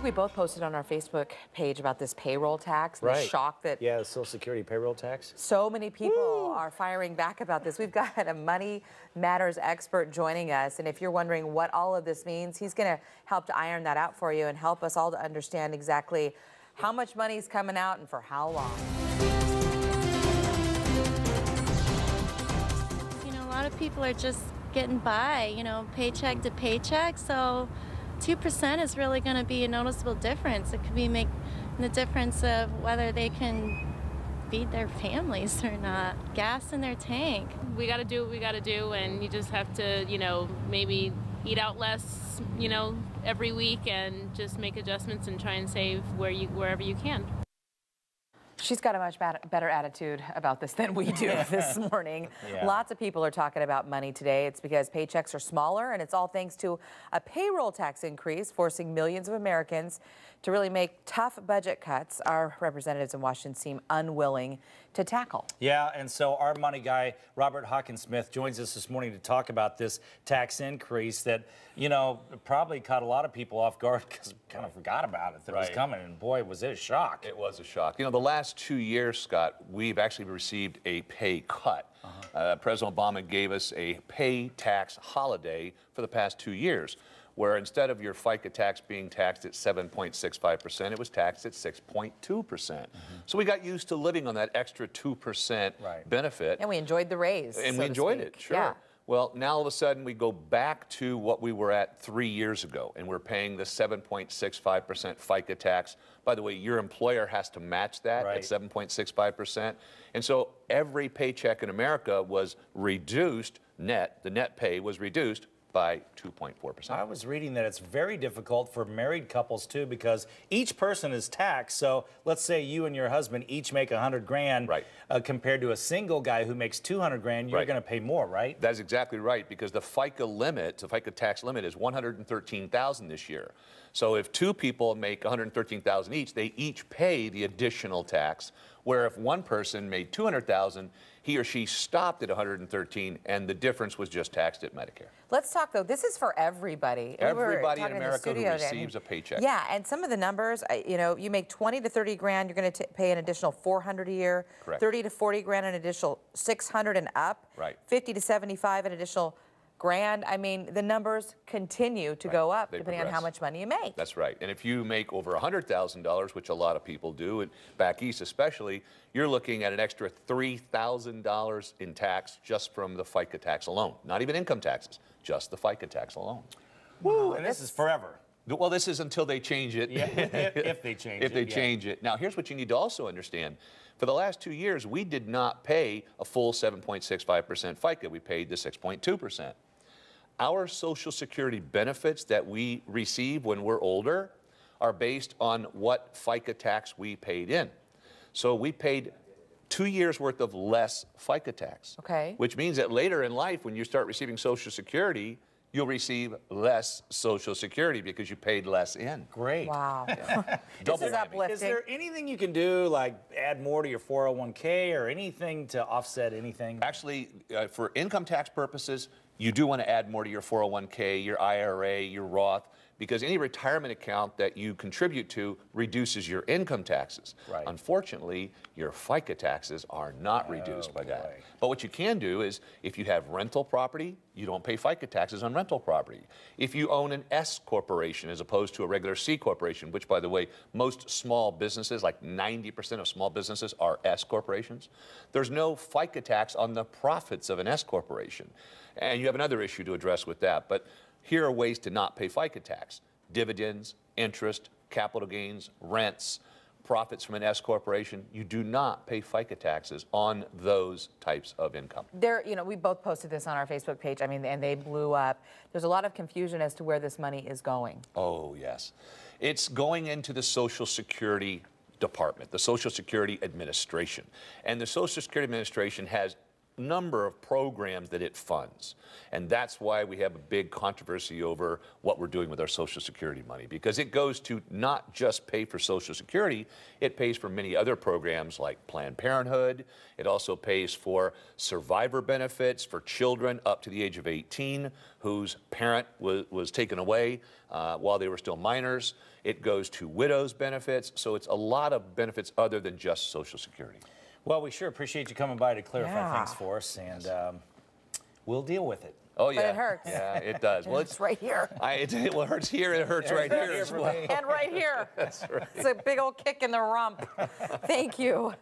think we both posted on our Facebook page about this payroll tax, and the shock that the Social Security payroll tax. So many people are firing back about this. We've got a money matters expert joining us, and if you're wondering what all of this means, he's going to help to iron that out for you and help us all to understand exactly how much money is coming out and for how long. You know, a lot of people are just getting by, you know, paycheck to paycheck, so 2% is really going to be a noticeable difference. It could be making the difference of whether they can feed their families or not, gas in their tank. We got to do what we got to do, and you just have to, you know, maybe eat out less, you know, every week and just make adjustments and try and save wherever you can. She's got a much better attitude about this than we do this morning. Lots of people are talking about money today. It's because paychecks are smaller, and it's all thanks to a payroll tax increase forcing millions of Americans to really make tough budget cuts our representatives in Washington seem unwilling to tackle. Yeah, and so our money guy, Robert Hockensmith, joins us this morning to talk about this tax increase that, you know, probably caught a lot of people off guard because we kind of forgot about it, that it was coming, and boy, was it a shock. It was a shock. You know, the last 2 years, Scott, we've actually received a pay cut. President Obama gave us a pay tax holiday for the past 2 years, where instead of your FICA tax being taxed at 7.65%, it was taxed at 6.2%. So we got used to living on that extra 2% benefit. And we enjoyed the raise. And we enjoyed it, sure. Yeah. Well, now all of a sudden we go back to what we were at 3 years ago, and we're paying the 7.65% FICA tax. By the way, your employer has to match that at 7.65%. And so every paycheck in America was reduced, the net pay was reduced by 2.4%. I was reading that it's very difficult for married couples too, because each person is taxed. So let's say you and your husband each make 100 grand, compared to a single guy who makes 200 grand, you're going to pay more, right? That's exactly right, because the FICA limit, the FICA tax limit is 113,000 this year. So if two people make 113,000 each, they each pay the additional tax. Where if one person made 200,000, he or she stopped at 113, and the difference was just taxed at Medicare. Let's talk, though. This is for everybody. Everybody in America who receives a paycheck. Yeah, and some of the numbers, you know, you make 20 to 30 grand, you're going to pay an additional 400 a year. Correct. 30 to 40 grand, an additional 600 and up. Right. 50 to 75, an additional grand. I mean, the numbers continue to go up depending on how much money you make. That's right. And if you make over $100,000, which a lot of people do, and back east especially, you're looking at an extra $3,000 in tax just from the FICA tax alone. Not even income taxes, just the FICA tax alone. Woo, and this is forever. Well, this is until they change it. Yeah, if they change it. If they change it. Now, here's what you need to also understand. For the last 2 years, we did not pay a full 7.65% FICA. We paid the 6.2%. Our Social Security benefits that we receive when we're older are based on what FICA tax we paid in. So we paid 2 years worth of less FICA tax. Okay. Which means that later in life, when you start receiving Social Security, you'll receive less Social Security because you paid less in. Great. Wow. Double This is uplifting. Is there anything you can do, like add more to your 401k or anything to offset anything? Actually, for income tax purposes, you do want to add more to your 401k, your IRA, your Roth, because any retirement account that you contribute to reduces your income taxes. Right. Unfortunately, your FICA taxes are not reduced by that. But what you can do is, if you have rental property, you don't pay FICA taxes on rental property. If you own an S corporation as opposed to a regular C corporation, which, by the way, most small businesses, like 90% of small businesses, are S corporations, there's no FICA tax on the profits of an S corporation. And you have another issue to address with that. But here are ways to not pay FICA tax: dividends, interest, capital gains, rents, profits from an S corporation. You do not pay FICA taxes on those types of income. There, you know, we both posted this on our Facebook page. I mean, and they blew up. There's a lot of confusion as to where this money is going. Oh, yes. It's going into the Social Security Department, the Social Security Administration. And the Social Security Administration has number of programs that it funds. And that's why we have a big controversy over what we're doing with our Social Security money, because it goes to not just pay for Social Security, it pays for many other programs like Planned Parenthood. It also pays for survivor benefits for children up to the age of 18 whose parent was taken away while they were still minors. It goes to widows' benefits. So it's a lot of benefits other than just Social Security. Well, we sure appreciate you coming by to clarify things for us, and we'll deal with it. Oh, yeah. But it hurts. Yeah, it does. Well, It's right here. Well, it hurts here, it hurts right here as well. And right here. That's right. It's a big old kick in the rump. Thank you.